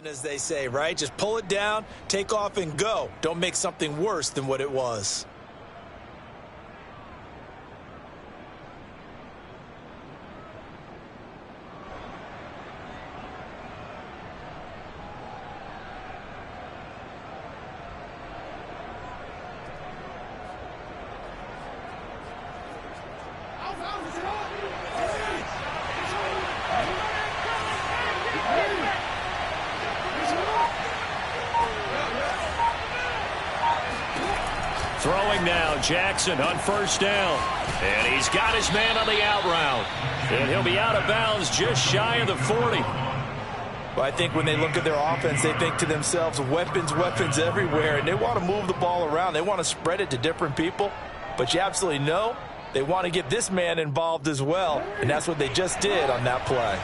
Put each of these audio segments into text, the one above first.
As they say, right? Just pull it down, take off, and go. Don't make something worse than what it was. Throwing now, Jackson on first down. And he's got his man on the out route. And he'll be out of bounds just shy of the 40. Well, I think when they look at their offense, they think to themselves, weapons, weapons everywhere. And they want to move the ball around. They want to spread it to different people. But you absolutely know they want to get this man involved as well. And that's what they just did on that play.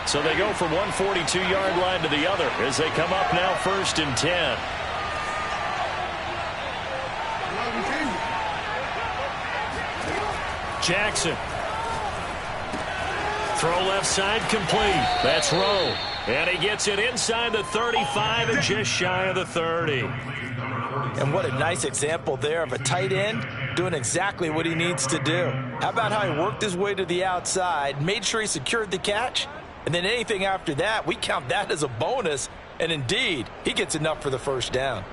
So they go from one 42-yard line to the other as they come up now 1st and 10. Jackson. Throw left side complete. That's Rowe. And he gets it inside the 35 and just shy of the 30. And what a nice example there of a tight end doing exactly what he needs to do. How about how he worked his way to the outside, made sure he secured the catch, and then anything after that, we count that as a bonus. And indeed, he gets enough for the first down.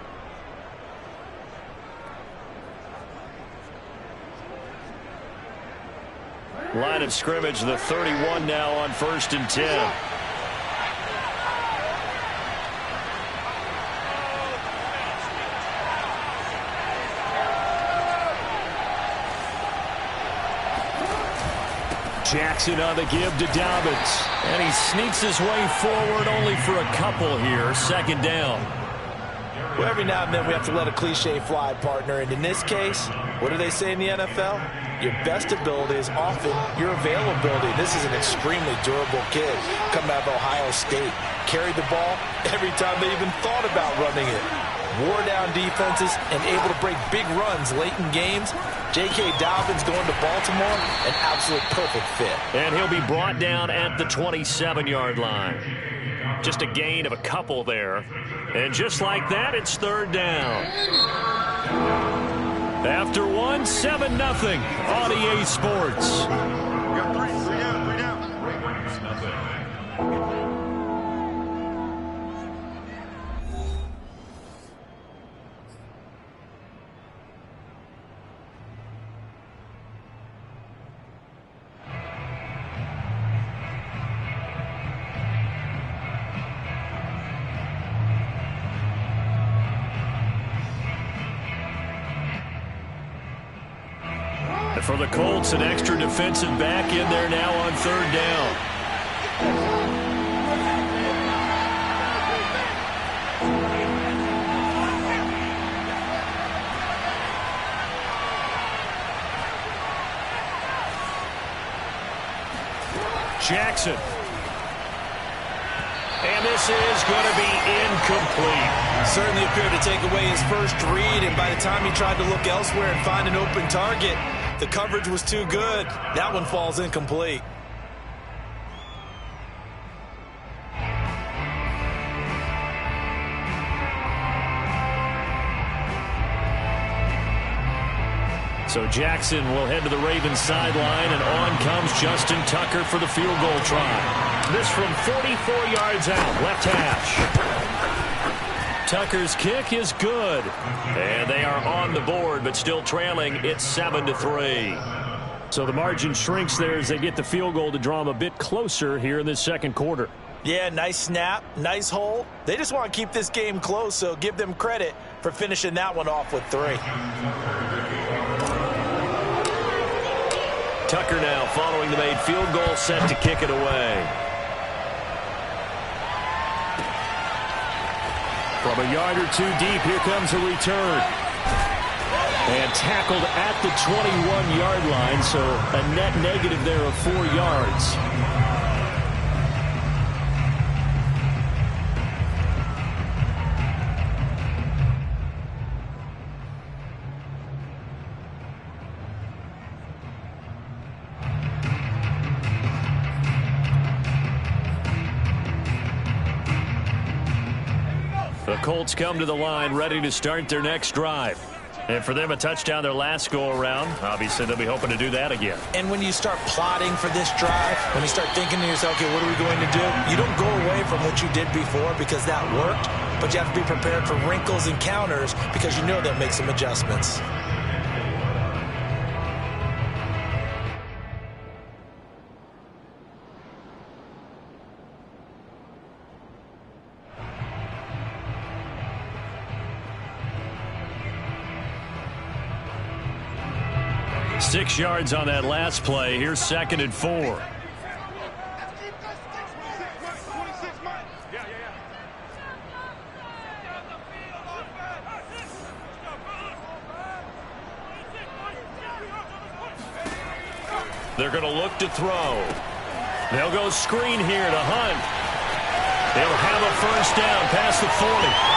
Line of scrimmage, the 31 now on 1st and 10. Jackson on the give to Dobbins. And he sneaks his way forward only for a couple here. 2nd down. Well, every now and then we have to let a cliche fly, partner. And in this case, what do they say in the NFL? Your best ability is often your availability. This is an extremely durable kid coming out of Ohio State. Carried the ball every time they even thought about running it. Wore down defenses and able to break big runs late in games. J.K. Dobbins going to Baltimore, an absolute perfect fit. And he'll be brought down at the 27-yard line. Just a gain of a couple there. And just like that, it's 3rd down. After one, 7-0 on EA Sports. Got three down. For the Colts, an extra defensive back in there now on 3rd down. Jackson. And this is going to be incomplete. Certainly appeared to take away his first read, and by the time he tried to look elsewhere and find an open target, the coverage was too good. That one falls incomplete. So Jackson will head to the Ravens sideline, and on comes Justin Tucker for the field goal try. This from 44 yards out, left hash. Tucker's kick is good. And they are on the board, but still trailing. It's 7-3. So the margin shrinks there as they get the field goal to draw them a bit closer here in this 2nd quarter. Yeah, nice snap, nice hole. They just want to keep this game close, so give them credit for finishing that one off with 3. Tucker now following the made field goal, set to kick it away. From a yard or two deep, here comes a return. And tackled at the 21-yard line, so a net negative there of 4 yards. The Colts come to the line ready to start their next drive. And for them, a touchdown their last go-around. Obviously, they'll be hoping to do that again. And when you start plotting for this drive, when you start thinking to yourself, okay, what are we going to do? You don't go away from what you did before because that worked, but you have to be prepared for wrinkles and counters because you know they'll make some adjustments. Six yards on that last play. Here's 2nd and 4. They're going to look to throw. They'll go screen here to Hunt. They'll have a first down past the 40.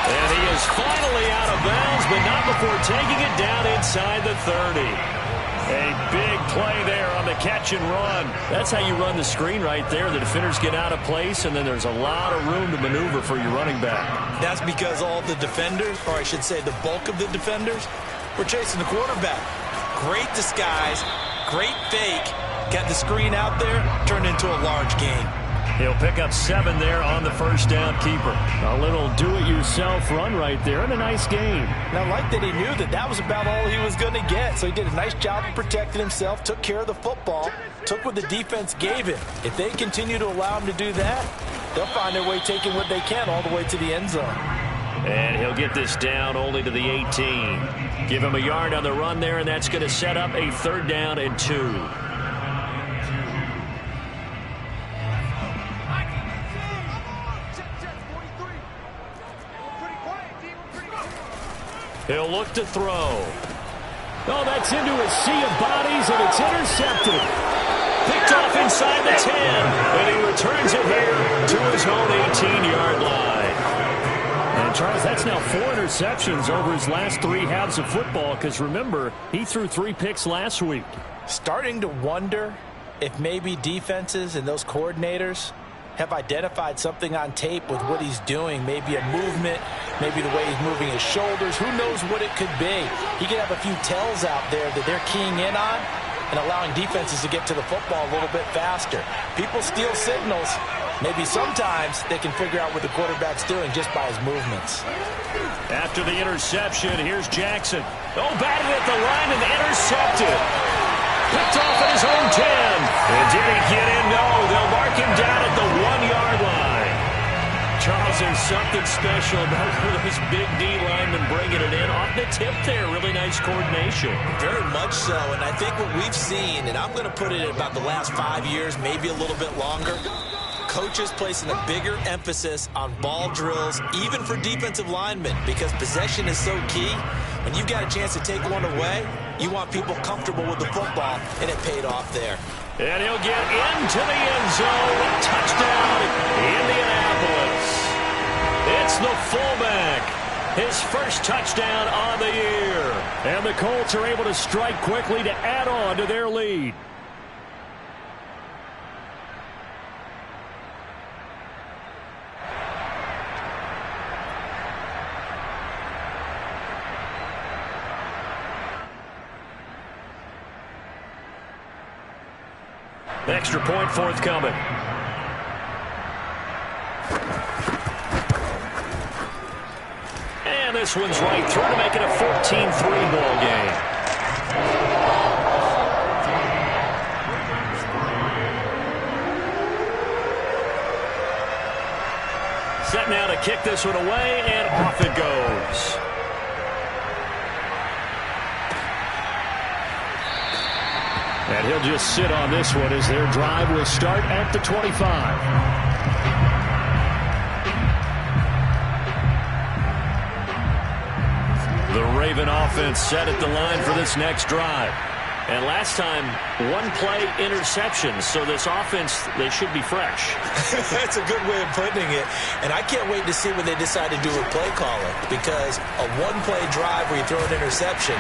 And he is finally out of bounds, but not before taking it down inside the 30. A big play there on the catch and run. That's how you run the screen right there. The defenders get out of place, and then there's a lot of room to maneuver for your running back. That's because all the defenders, or I should say the bulk of the defenders, were chasing the quarterback. Great disguise, great fake. Got the screen out there, turned into a large gain. He'll pick up 7 there on the first down keeper. A little do-it-yourself run right there and a nice gain. And I like that he knew that that was about all he was going to get. So he did a nice job of protecting himself, took care of the football, took what the defense gave him. If they continue to allow him to do that, they'll find their way taking what they can all the way to the end zone. And he'll get this down only to the 18. Give him a yard on the run there, and that's going to set up a 3rd down and 2. He'll look to throw. Oh, that's into a sea of bodies, and it's intercepted. Picked off inside the 10, and he returns it here to his own 18-yard line. And, Charles, that's now 4 interceptions over his last 3 halves of football, because, remember, he threw 3 picks last week. Starting to wonder if maybe defenses and those coordinators have identified something on tape with what he's doing. Maybe a movement, maybe the way he's moving his shoulders. Who knows what it could be? He could have a few tells out there that they're keying in on and allowing defenses to get to the football a little bit faster. People steal signals. Maybe sometimes they can figure out what the quarterback's doing just by his movements. After the interception, here's Jackson. Oh, batted at the line and intercepted. Picked off at his own 10. And did he get in? No. They'll mark him down at the 1-yard line. Charles, there's something special about those big D linemen bringing it in. Off the tip there. Really nice coordination. Very much so. And I think what we've seen, and I'm going to put it at about the last 5 years, maybe a little bit longer, coaches placing a bigger emphasis on ball drills, even for defensive linemen, because possession is so key. When you've got a chance to take one away, you want people comfortable with the football, and it paid off there. And he'll get into the end zone. Touchdown, Indianapolis. It's the fullback. His first touchdown on the year. And the Colts are able to strike quickly to add on to their lead. Extra point forthcoming. And this one's right through to make it a 14-3 ball game. Set now to kick this one away, and off it goes. And he'll just sit on this one as their drive will start at the 25. The Raven offense set at the line for this next drive. And last time, 1-play interception. So this offense, they should be fresh. That's a good way of putting it. And I can't wait to see what they decide to do with play calling. Because a 1-play drive where you throw an interception,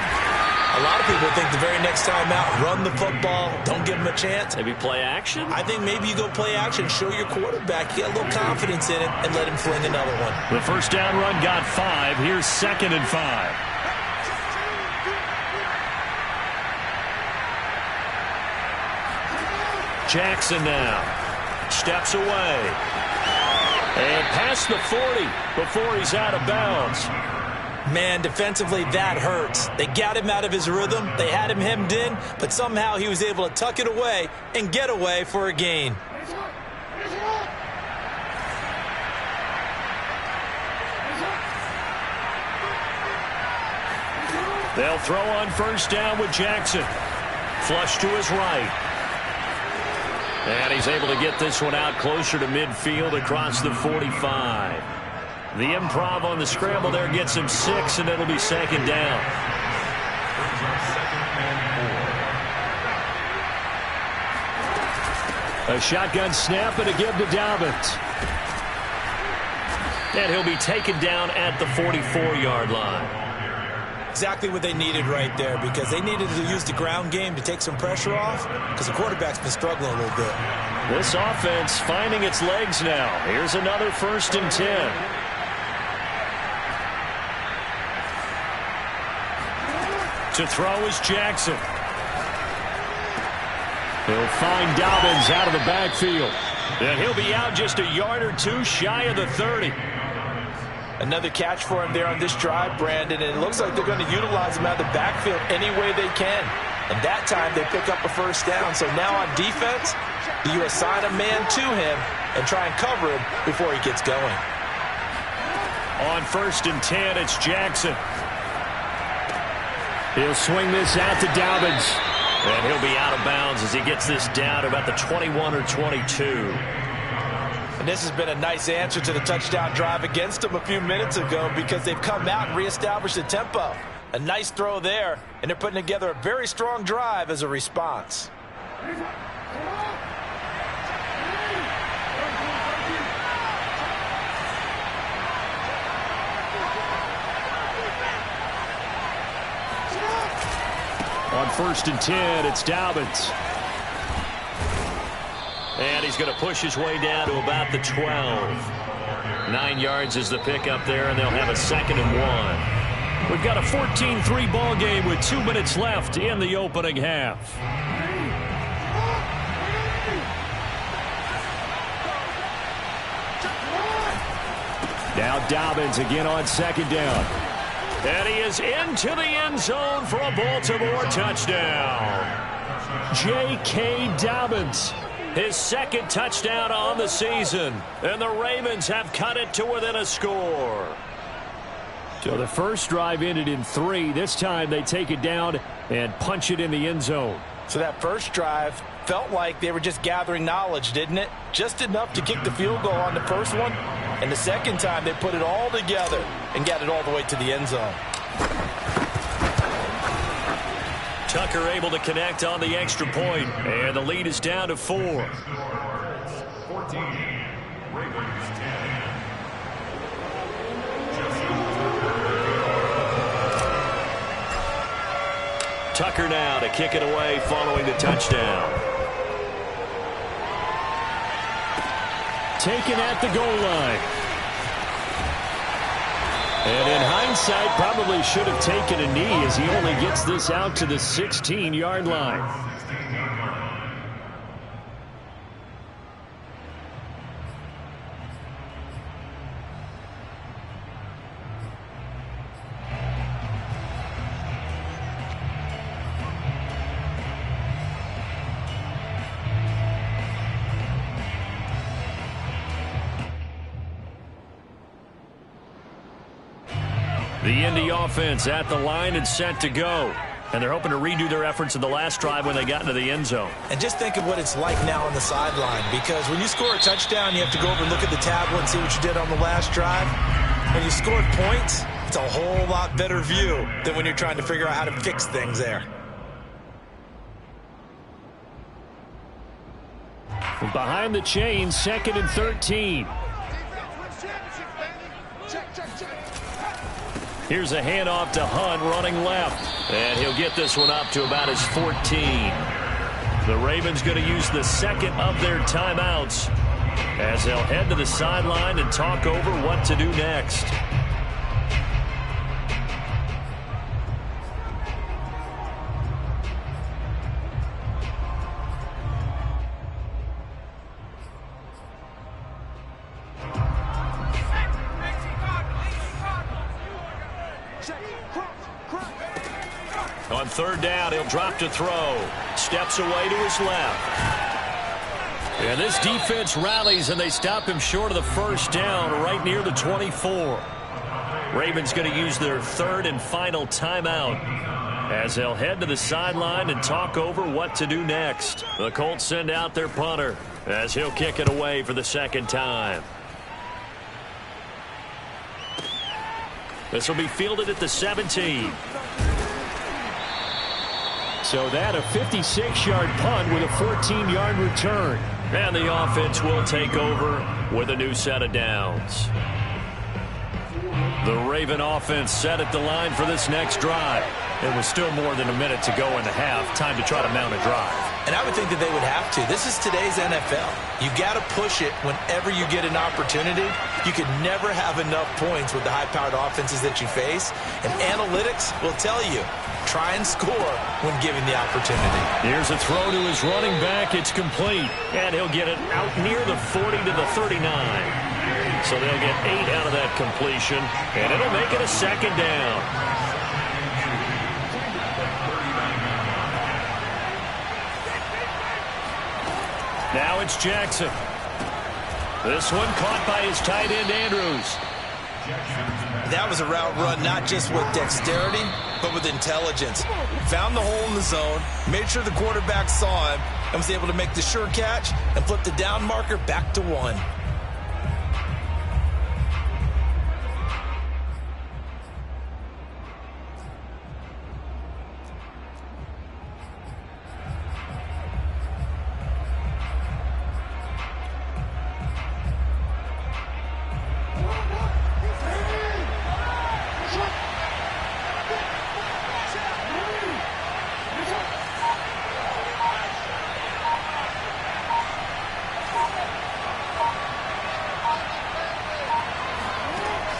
A lot of people think the very next time out, run the football, don't give him a chance. Maybe play action? I think maybe you go play action, show your quarterback, get a little confidence in it, and let him fling another one. The first down run got 5. Here's 2nd and 5. Jackson now steps away. And past the 40 before he's out of bounds. Man, defensively, that hurts. They got him out of his rhythm. They had him hemmed in, but somehow he was able to tuck it away and get away for a gain. They'll throw on first down with Jackson. Flush to his right. And he's able to get this one out closer to midfield across the 45. The improv on the scramble there gets him 6, and it'll be 2nd down. A shotgun snap and a give to Dobbins. And he'll be taken down at the 44-yard line. Exactly what they needed right there, because they needed to use the ground game to take some pressure off, because the quarterback's been struggling a little bit. This offense finding its legs now. Here's another 1st and 10. To throw is Jackson. He'll find Dobbins out of the backfield. And he'll be out just a yard or 2 shy of the 30. Another catch for him there on this drive, Brandon, and it looks like they're going to utilize him out of the backfield any way they can. And that time they pick up a first down. So now on defense, you assign a man to him and try and cover him before he gets going. On 1st and 10, it's Jackson. He'll swing this out to Dobbins. And he'll be out of bounds as he gets this down to about the 21 or 22. And this has been a nice answer to the touchdown drive against them a few minutes ago, because they've come out and reestablished the tempo. A nice throw there, and they're putting together a very strong drive as a response. On 1st and 10, it's Dobbins. And he's going to push his way down to about the 12. 9 yards is the pickup there, and they'll have a 2nd and 1. We've got a 14-3 ball game with 2 minutes left in the opening half. Now Dobbins again on 2nd down. And he is into the end zone for a Baltimore touchdown. J.K. Dobbins, his 2nd touchdown on the season. And the Ravens have cut it to within a score. So the first drive ended in 3. This time they take it down and punch it in the end zone. So that first drive felt like they were just gathering knowledge, didn't it? Just enough to kick the field goal on the first one. And the second time they put it all together and got it all the way to the end zone. Tucker able to connect on the extra point, and the lead is down to 4. 14, Ravens 10. Tucker now to kick it away following the touchdown. Taken at the goal line. And in hindsight, probably should have taken a knee as he only gets this out to the 16-yard line. The Indy offense at the line and set to go. And they're hoping to redo their efforts in the last drive when they got into the end zone. And just think of what it's like now on the sideline, because when you score a touchdown, you have to go over and look at the tablet and see what you did on the last drive. When you scored points, it's a whole lot better view than when you're trying to figure out how to fix things there. Behind the chains, 2nd and 13. Here's a handoff to Hunt running left. And he'll get this one up to about his 14. The Ravens going to use the second of their timeouts as they'll head to the sideline and talk over what to do next. On third down, he'll drop to throw. Steps away to his left. And this defense rallies, and they stop him short of the first down right near the 24. Ravens going to use their third and final timeout as they'll head to the sideline and talk over what to do next. The Colts send out their punter as he'll kick it away for the second time. This will be fielded at the 17. So that a 56-yard punt with a 14-yard return. And the offense will take over with a new set of downs. The Raven offense set at the line for this next drive. It was still more than a minute to go in the half. Time to try to mount a drive. And I would think that they would have to. This is today's NFL. You got to push it whenever you get an opportunity. You could never have enough points with the high-powered offenses that you face. And analytics will tell you, try and score when given the opportunity. Here's a throw to his running back. It's complete. And he'll get it out near the 40 to the 39. So they'll get 8 out of that completion. And it'll make it a second down. Now it's Jackson. This one caught by his tight end, Andrews. That was a route run not just with dexterity, but with intelligence. Found the hole in the zone, made sure the quarterback saw him, and was able to make the sure catch and flip the down marker back to 1.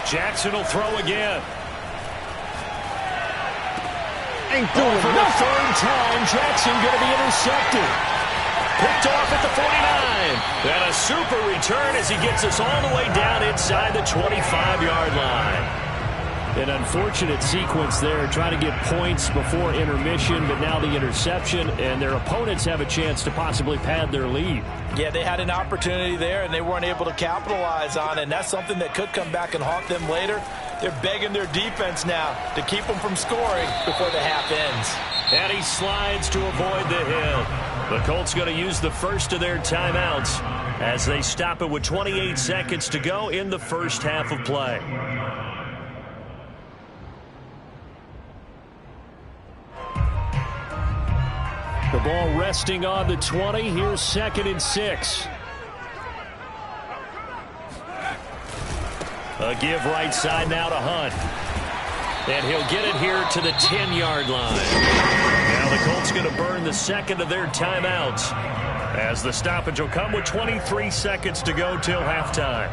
Jackson will throw again. Ain't doing for the third time, Jackson going to be intercepted. Picked off at the 49. And a super return as he gets us all the way down inside the 25-yard line. An unfortunate sequence there, trying to get points before intermission, but now the interception, and their opponents have a chance to possibly pad their lead. Yeah, they had an opportunity there, and they weren't able to capitalize on it, and that's something that could come back and haunt them later. They're begging their defense now to keep them from scoring before the half ends. And he slides to avoid the hit. The Colts going to use the first of their timeouts as they stop it with 28 seconds to go in the first half of play. The ball resting on the 20. Here's 2nd and 6. A give right side now to Hunt. And he'll get it here to the 10-yard line. Now the Colts going to burn the second of their timeouts as the stoppage will come with 23 seconds to go till halftime.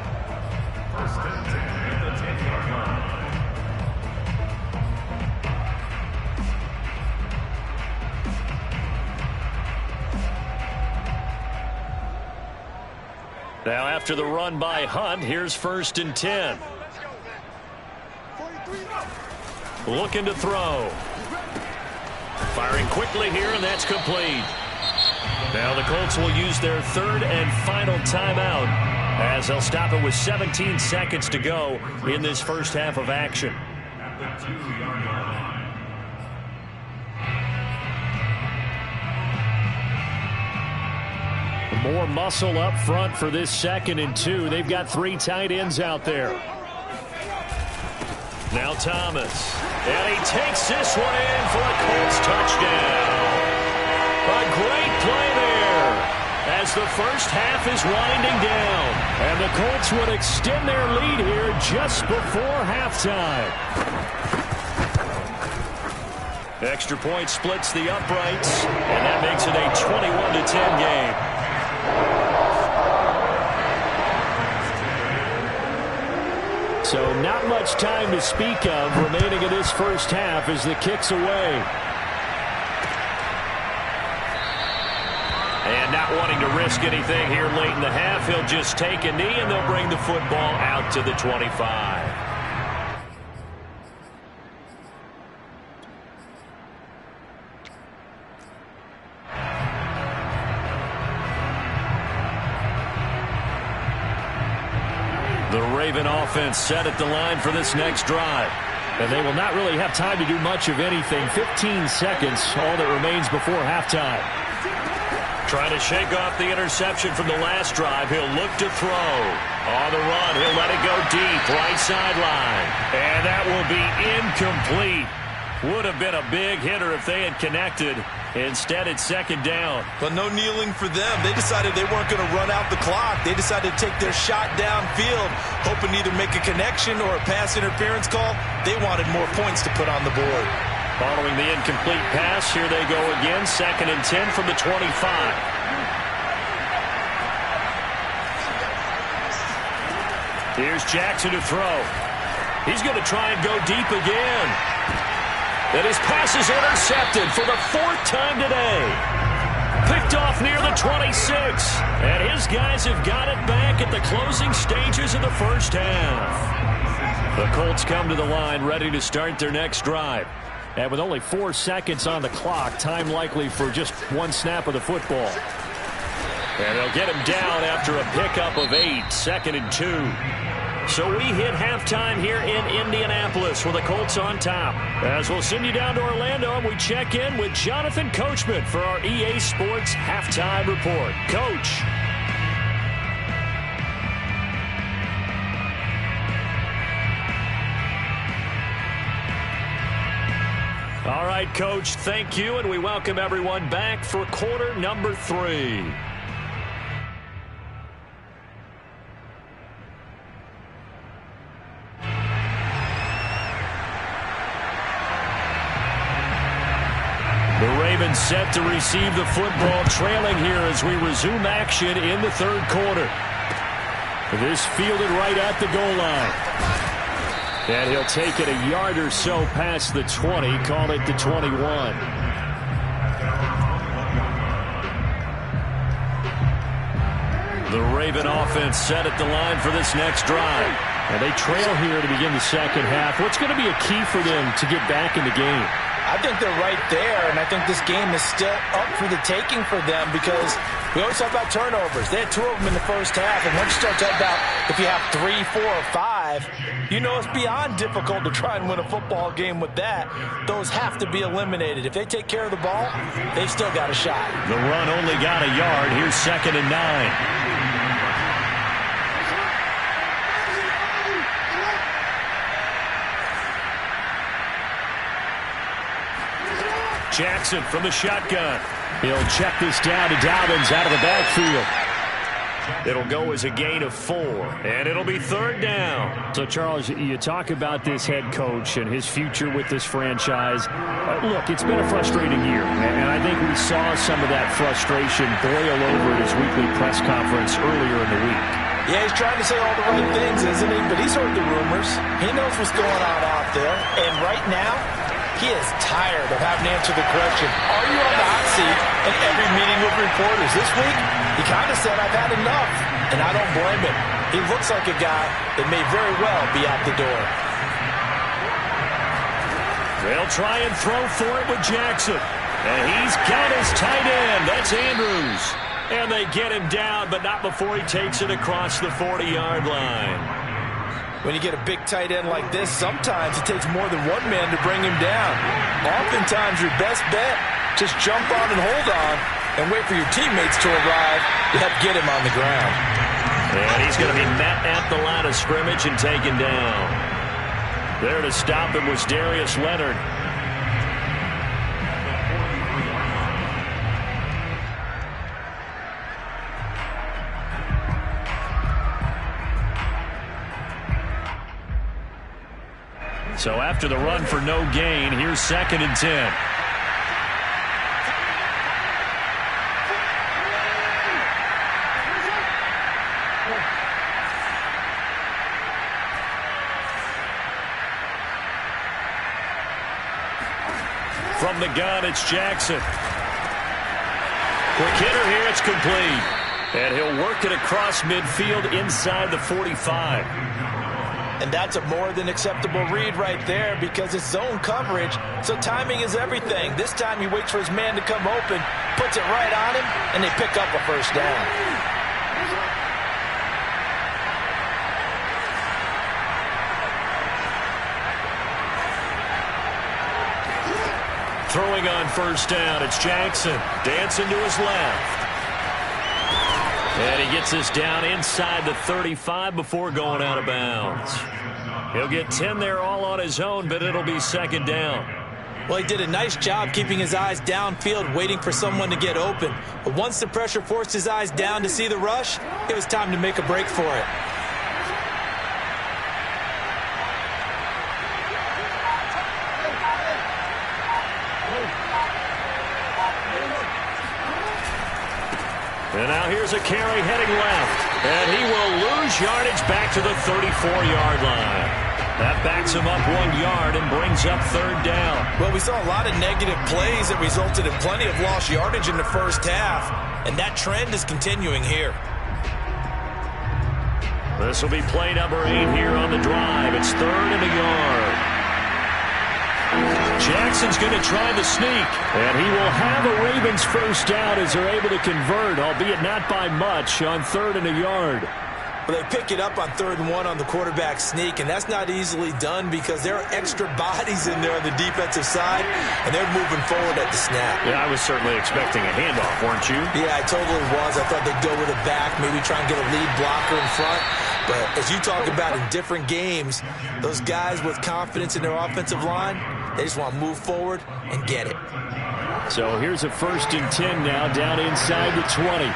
Now after the run by Hunt, here's 1st and 10. Looking to throw. Firing quickly here, and that's complete. Now the Colts will use their third and final timeout as they'll stop it with 17 seconds to go in this first half of action. More muscle up front for this 2nd and 2. They've got 3 tight ends out there. Now Thomas. And he takes this one in for a Colts touchdown. A great play there as the first half is winding down. And the Colts would extend their lead here just before halftime. Extra point splits the uprights, and that makes it a 21-10 game. So not much time to speak of remaining in this first half as the kick's away. And not wanting to risk anything here late in the half, he'll just take a knee, and they'll bring the football out to the 25. The Raven offense set at the line for this next drive. And they will not really have time to do much of anything. 15 seconds, all that remains before halftime. Trying to shake off the interception from the last drive. He'll look to throw. On the run, he'll let it go deep, right sideline. And that will be incomplete. Would have been a big hitter if they had connected. Instead, it's second down. But no kneeling for them. They decided they weren't going to run out the clock. They decided to take their shot downfield, hoping to either make a connection or a pass interference call. They wanted more points to put on the board. Following the incomplete pass, here they go again. 2nd and 10 from the 25. Here's Jackson to throw. He's going to try and go deep again. And his pass is intercepted for the 4th time today. Picked off near the 26. And his guys have got it back at the closing stages of the first half. The Colts come to the line ready to start their next drive. And with only 4 seconds on the clock, time likely for just one snap of the football. And they'll get him down after a pickup of 8. 2nd and 2. So we hit halftime here in Indianapolis with the Colts on top. As we'll send you down to Orlando, and we check in with Jonathan Coachman for our EA Sports Halftime Report. Coach. All right, Coach, thank you, and we welcome everyone back for quarter number 3. The Ravens set to receive the football, trailing here as we resume action in the 3rd quarter. This fielded right at the goal line. And he'll take it a yard or so past the 20, call it the 21. The Raven offense set at the line for this next drive. And they trail here to begin the second half. What's going to be a key for them to get back in the game? I think they're right there, and I think this game is still up for the taking for them because we always talk about turnovers. They had 2 of them in the first half, and once you start talking about if you have 3, 4, or 5, you know it's beyond difficult to try and win a football game with that. Those have to be eliminated. If they take care of the ball, they've still got a shot. The run only got a yard. Here's 2nd and 9. Jackson from the shotgun. He'll check this down to Dobbins out of the backfield. It'll go as a gain of 4, and it'll be 3rd down. So, Charles, you talk about this head coach and his future with this franchise. Look, it's been a frustrating year, and I think we saw some of that frustration boil over at his weekly press conference earlier in the week. Yeah, he's trying to say all the right things, isn't he? But he's heard the rumors. He knows what's going on out there, and right now, he is tired of having to answer the question, are you on the hot seat in every meeting with reporters? This week, he kind of said, I've had enough, and I don't blame him. He looks like a guy that may very well be out the door. They'll try and throw for it with Jackson. And he's got his tight end. That's Andrews. And they get him down, but not before he takes it across the 40-yard line. When you get a big tight end like this, sometimes it takes more than one man to bring him down. Oftentimes, your best bet, just jump on and hold on and wait for your teammates to arrive to help get him on the ground. And he's going to be met at the line of scrimmage and taken down. There to stop him was Darius Leonard. So after the run for no gain, here's 2nd and 10. From the gun, it's Jackson. Quick hitter here, it's complete. And he'll work it across midfield inside the 45. And that's a more than acceptable read right there because it's zone coverage, so timing is everything. This time he waits for his man to come open, puts it right on him, and they pick up a first down. Throwing on first down, it's Jackson. Dancing to his left. And he gets this down inside the 35 before going out of bounds. He'll get 10 there all on his own, but it'll be 2nd down. Well, he did a nice job keeping his eyes downfield, waiting for someone to get open. But once the pressure forced his eyes down to see the rush, it was time to make a break for it. And now here's a carry heading left. And he will lose yardage back to the 34-yard line. That backs him up 1 yard and brings up 3rd down. Well, we saw a lot of negative plays that resulted in plenty of lost yardage in the first half. And that trend is continuing here. This will be play number 8 here on the drive. It's 3rd and a yard. Jackson's going to try the sneak. And he will have a Ravens first down as they're able to convert, albeit not by much, on 3rd and a yard. Well, they pick it up on 3rd and 1 on the quarterback sneak, and that's not easily done because there are extra bodies in there on the defensive side, and they're moving forward at the snap. Yeah, I was certainly expecting a handoff, weren't you? Yeah, I totally was. I thought they'd go with a back, maybe try and get a lead blocker in front. But as you talk about in different games, those guys with confidence in their offensive line, they just want to move forward and get it. So here's a 1st and 10 now down inside the 20.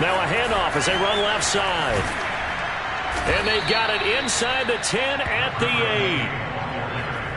Now a handoff as they run left side. And they've got it inside the 10 at the 8.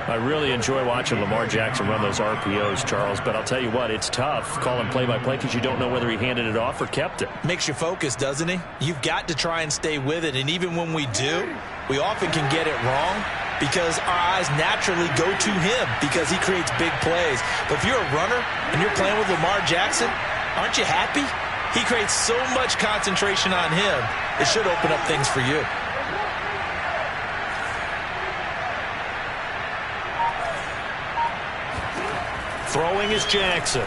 I really enjoy watching Lamar Jackson run those RPOs, Charles, but I'll tell you what, it's tough calling play-by-play because you don't know whether he handed it off or kept it. Makes you focus, doesn't he? You've got to try and stay with it, and even when we do, we often can get it wrong because our eyes naturally go to him because he creates big plays. But if you're a runner and you're playing with Lamar Jackson, aren't you happy? He creates so much concentration on him, it should open up things for you. Throwing is Jackson.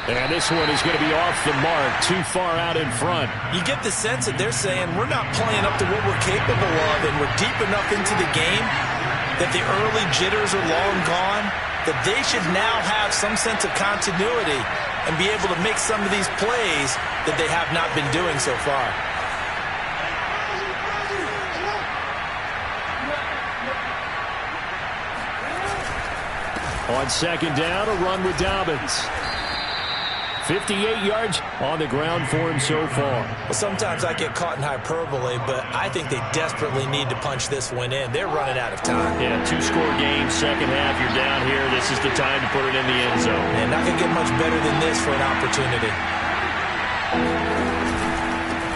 And this one is going to be off the mark, too far out in front. You get the sense that they're saying we're not playing up to what we're capable of, and we're deep enough into the game that the early jitters are long gone, that they should now have some sense of continuity and be able to make some of these plays that they have not been doing so far. On 2nd down, a run with Dobbins. 58 yards on the ground for him so far. Well, sometimes I get caught in hyperbole, but I think they desperately need to punch this one in. They're running out of time. Yeah, 2-score game, second half, you're down here. This is the time to put it in the end zone. And not going to get much better than this for an opportunity.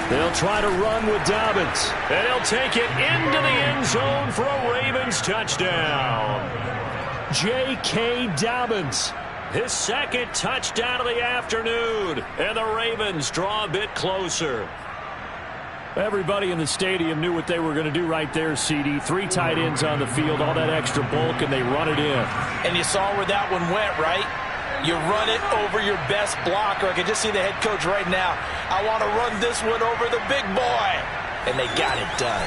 They'll try to run with Dobbins. And he'll take it into the end zone for a Ravens touchdown. J.K. Dobbins. His 2nd touchdown of the afternoon. And the Ravens draw a bit closer. Everybody in the stadium knew what they were going to do right there, CD. 3 tight ends on the field, all that extra bulk, and they run it in. And you saw where that one went, right? You run it over your best blocker. I can just see the head coach right now. I want to run this one over the big boy. And they got it done.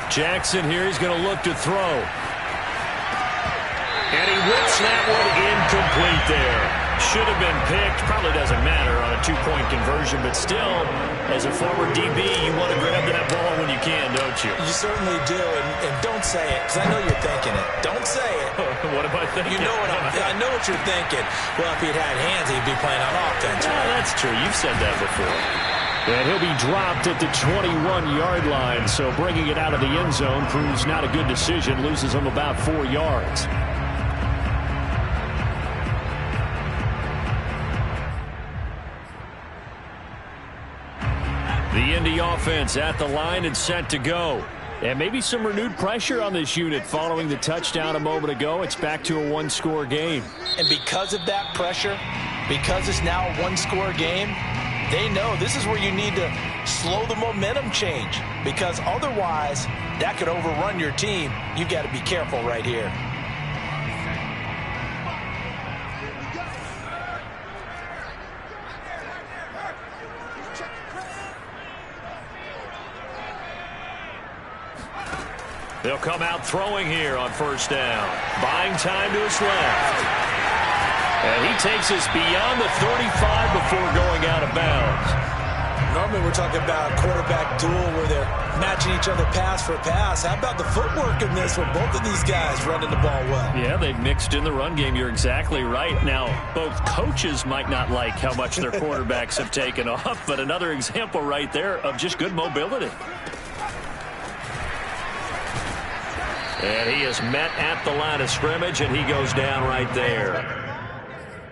Jackson here is going to look to throw. And he whips that one incomplete there. Should have been picked. Probably doesn't matter on a two-point conversion, but still, as a former DB, you want to grab that ball when you can, don't you? You certainly do, and don't say it, because I know you're thinking it. Don't say it. What am I thinking? You know what I know what you're thinking. Well, if he'd had hands, he'd be playing on offense. Right? That's true. You've said that before. And he'll be dropped at the 21-yard line, so bringing it out of the end zone proves not a good decision. Loses him about 4 yards. The Indy offense at the line and set to go. And maybe some renewed pressure on this unit following the touchdown a moment ago. It's back to a one-score game. And because of that pressure, because it's now a one-score game, they know this is where you need to slow the momentum change, because otherwise that could overrun your team. You've got to be careful right here. They'll come out throwing here on first down. Buying time to his left. And he takes us beyond the 35 before going out of bounds. Normally we're talking about a quarterback duel where they're matching each other pass for pass. How about the footwork in this with both of these guys running the ball well? Yeah, they've mixed in the run game. You're exactly right. Now, both coaches might not like how much their quarterbacks have taken off, but another example right there of just good mobility. And he is met at the line of scrimmage, and he goes down right there.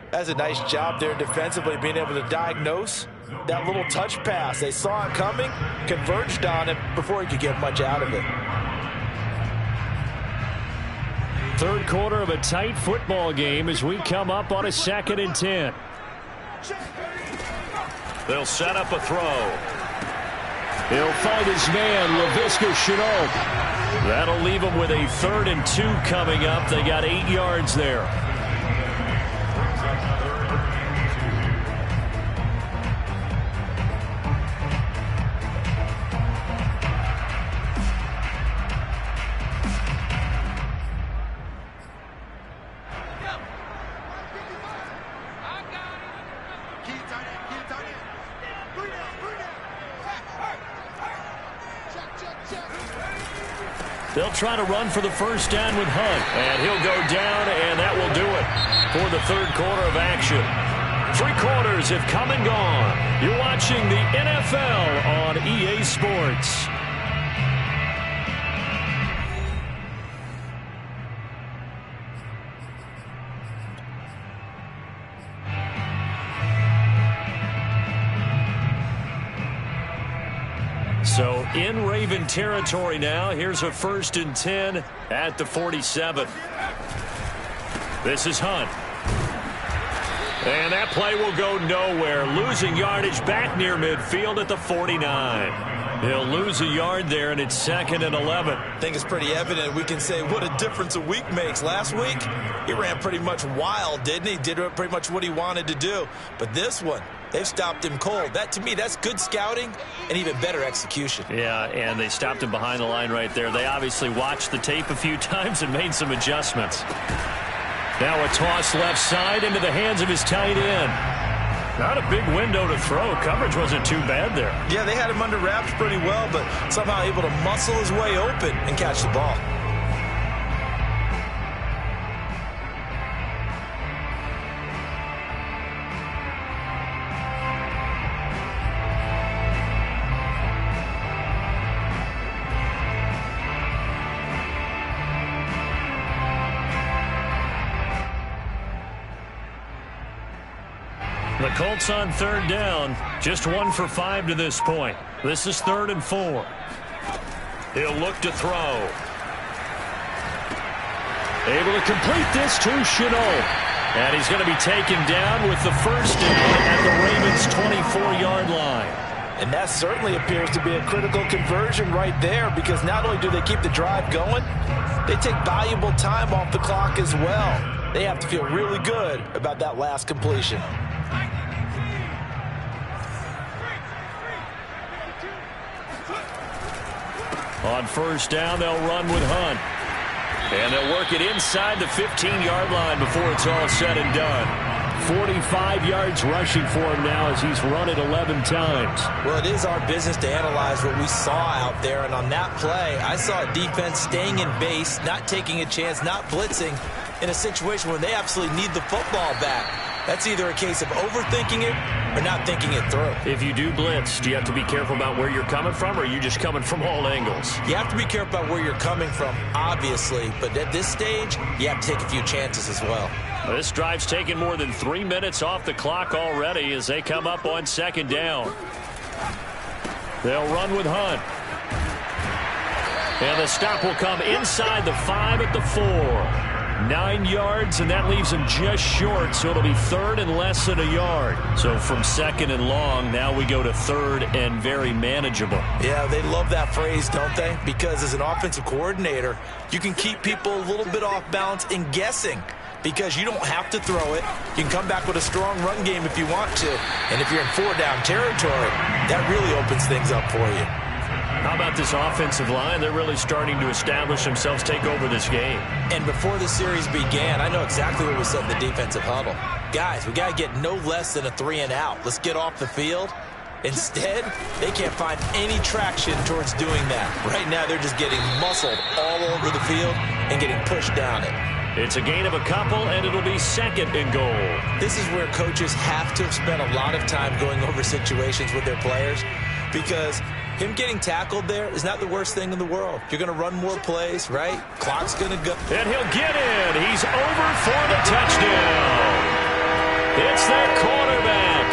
That's a nice job there defensively, being able to diagnose that little touch pass. They saw it coming, converged on it before he could get much out of it. Third quarter of a tight football game as we come up on a 2nd and 10. They'll set up a throw. He'll find his man, Laviska Shenault. That'll leave them with a 3rd and 2 coming up. They got 8 yards there. They'll try to run for the first down with Hunt. And he'll go down, and that will do it for the third quarter of action. 3 quarters have come and gone. You're watching the NFL on EA Sports. So in Raven territory now. Here's a 1st and 10 at the 47. This is Hunt. And that play will go nowhere. Losing yardage back near midfield at the 49. He'll lose a yard there, and it's 2nd and 11. I think it's pretty evident. We can say what a difference a week makes. Last week, he ran pretty much wild, didn't he? Did pretty much what he wanted to do. But this one, they've stopped him cold. That, to me, that's good scouting and even better execution. Yeah, and they stopped him behind the line right there. They obviously watched the tape a few times and made some adjustments. Now a toss left side into the hands of his tight end. Not a big window to throw. Coverage wasn't too bad there. Yeah, they had him under wraps pretty well, but somehow able to muscle his way open and catch the ball. The Colts on 3rd down, just 1 for 5 to this point. This is 3rd and 4. He'll look to throw. Able to complete this to Shenault. And he's going to be taken down with the first down at the Ravens' 24-yard line. And that certainly appears to be a critical conversion right there, because not only do they keep the drive going, they take valuable time off the clock as well. They have to feel really good about that last completion. On first down, they'll run with Hunt. And they'll work it inside the 15-yard line before it's all said and done. 45 yards rushing for him now as he's run it 11 times. Well, it is our business to analyze what we saw out there, and on that play, I saw a defense staying in base, not taking a chance, not blitzing in a situation where they absolutely need the football back. That's either a case of overthinking it or not thinking it through. If you do blitz, do you have to be careful about where you're coming from, or are you just coming from all angles? You have to be careful about where you're coming from, obviously, but at this stage, you have to take a few chances as well. This drive's taken more than 3 minutes off the clock already as they come up on second down. They'll run with Hunt. And the stop will come inside the 5 at the 4. 9 yards, and that leaves him just short, so it'll be third and less than a yard. So from second and long, now we go to third and very manageable. Yeah, they love that phrase, don't they? Because as an offensive coordinator, you can keep people a little bit off balance and guessing, because you don't have to throw it. You can come back with a strong run game if you want to. And if you're in 4-down territory, that really opens things up for you. How about this offensive line? They're really starting to establish themselves, take over this game. And before the series began, I know exactly what was said in the defensive huddle. Guys, we got to get no less than a 3-and-out. Let's get off the field. Instead, they can't find any traction towards doing that. Right now, they're just getting muscled all over the field and getting pushed down it. It's a gain of a couple, and it'll be second and goal. This is where coaches have to have spent a lot of time going over situations with their players, because him getting tackled there is not the worst thing in the world. You're going to run more plays, right? Clock's going to go. And he'll get in. He's over for the touchdown. It's that quarterback.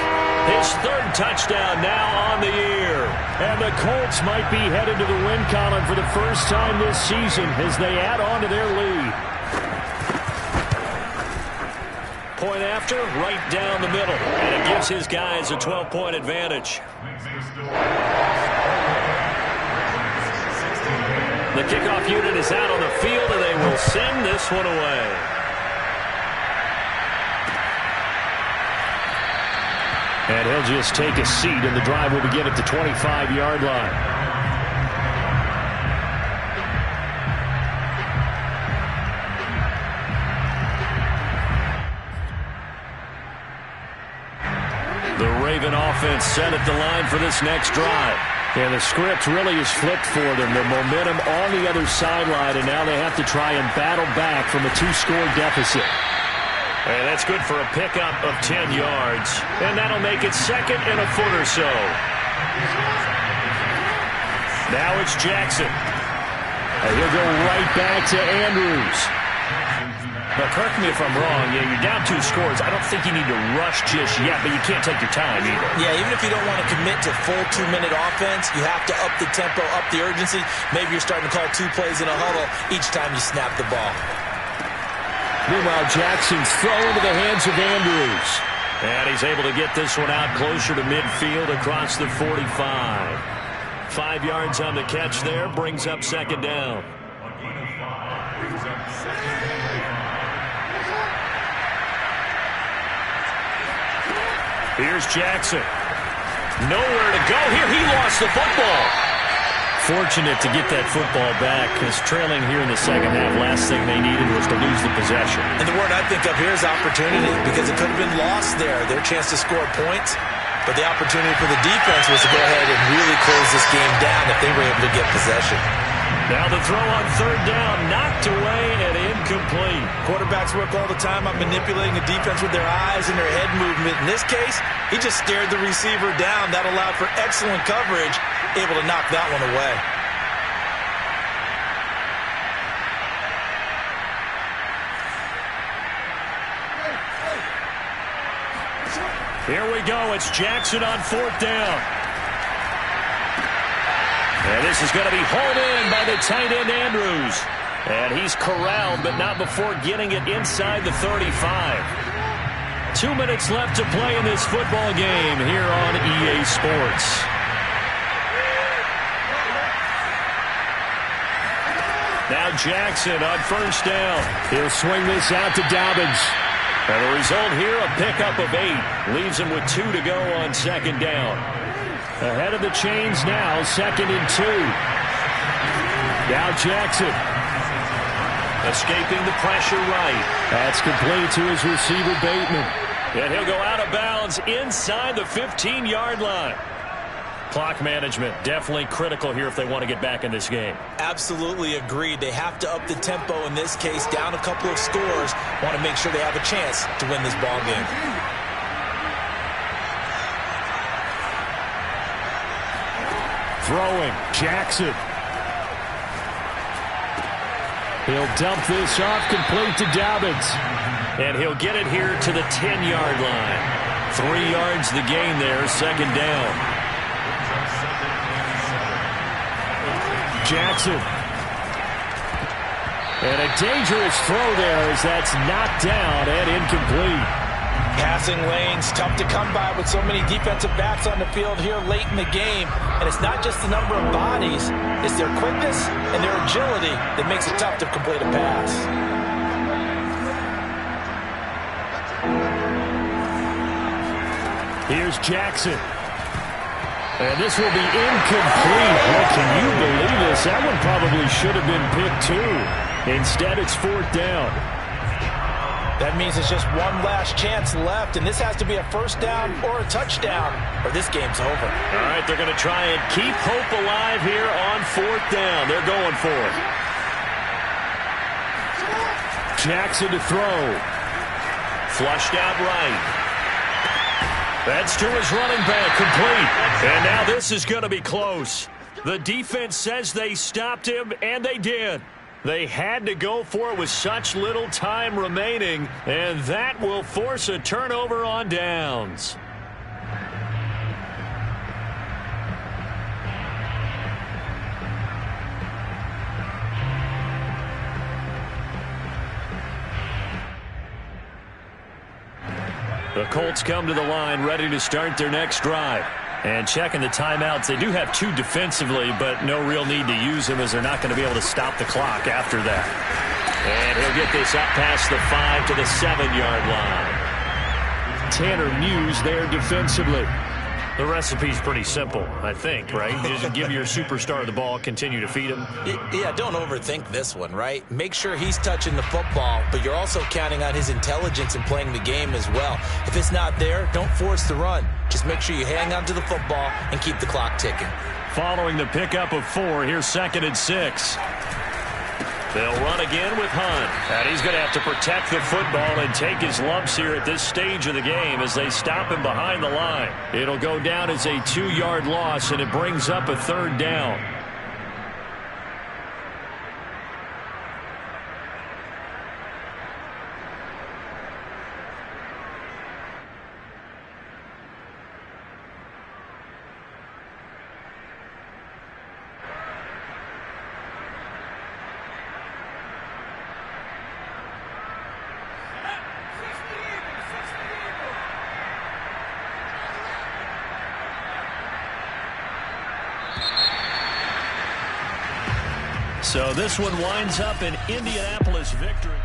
His third touchdown now on the year. And the Colts might be headed to the win column for the first time this season as they add on to their lead. Point after, right down the middle. And it gives his guys a 12-point advantage. The kickoff unit is out on the field, and they will send this one away. And he'll just take a seat, and the drive will begin at the 25-yard line. The Raven offense set at the line for this next drive. And the script really is flipped for them. The momentum on the other sideline, and now they have to try and battle back from a 2-score deficit. And that's good for a pickup of 10 yards. And that'll make it second and a foot or so. Now it's Jackson. And he'll go right back to Andrews. Now, correct me if I'm wrong. Yeah, you're down 2 scores. I don't think you need to rush just yet, but you can't take your time either. Yeah, even if you don't want to commit to full 2-minute offense, you have to up the tempo, up the urgency. Maybe you're starting to call 2 plays in a huddle each time you snap the ball. Meanwhile, Jackson's throw into the hands of Andrews. And he's able to get this one out closer to midfield across the 45. 5 yards on the catch there, brings up second down. Here's Jackson. Nowhere to go here. He lost the football. Fortunate to get that football back, because trailing here in the second half, last thing they needed was to lose the possession. And the word I think of here is opportunity, because it could have been lost there. Their chance to score points, but the opportunity for the defense was to go ahead and really close this game down if they were able to get possession. Now the throw on third down, knocked away and incomplete. Quarterbacks work all the time on manipulating the defense with their eyes and their head movement. In this case, he just stared the receiver down. That allowed for excellent coverage, able to knock that one away. Here we go. It's Jackson on fourth down. And this is going to be hauled in by the tight end Andrews. And he's corralled, but not before getting it inside the 35. 2 minutes left to play in this football game here on EA Sports. Now Jackson on first down. He'll swing this out to Dobbins. And the result here, a pickup of 8. Leaves him with 2 to go on second down. Ahead of the chains now, second and 2. Now Jackson. Escaping the pressure right. That's complete to his receiver, Bateman. And he'll go out of bounds inside the 15-yard line. Clock management definitely critical here if they want to get back in this game. Absolutely agreed. They have to up the tempo in this case, down a couple of scores. Want to make sure they have a chance to win this ball game. Throwing, Jackson. He'll dump this off, complete to Dobbins. And he'll get it here to the 10-yard line. 3 yards the gain there, second down. Jackson. And a dangerous throw there as that's knocked down and incomplete. Passing lanes, tough to come by with so many defensive backs on the field here late in the game. And it's not just the number of bodies, it's their quickness and their agility that makes it tough to complete a pass. Here's Jackson. And this will be incomplete. Well, can you believe this? That one probably should have been picked too. Instead, it's fourth down. That means it's just one last chance left, and this has to be a first down or a touchdown, or this game's over. All right, they're going to try and keep hope alive here on fourth down. They're going for it. Jackson to throw. Flushed out right. That's to his running back, complete. And now this is going to be close. The defense says they stopped him, and they did. They had to go for it with such little time remaining, and that will force a turnover on downs. The Colts come to the line ready to start their next drive. And checking the timeouts, they do have 2 defensively, but no real need to use them as they're not going to be able to stop the clock after that. And he'll get this up past the 5 to the 7-yard line. Tanner Muse there defensively. The recipe's pretty simple, I think, right? Just give your superstar the ball, continue to feed him. Yeah, don't overthink this one, right? Make sure he's touching the football, but you're also counting on his intelligence in playing the game as well. If it's not there, don't force the run. Just make sure you hang on to the football and keep the clock ticking. Following the pickup of 4, here's 2nd and 6. They'll run again with Hunt. And he's going to have to protect the football and take his lumps here at this stage of the game as they stop him behind the line. It'll go down as a 2-yard loss, and it brings up a 3rd down. So this one winds up an Indianapolis victory.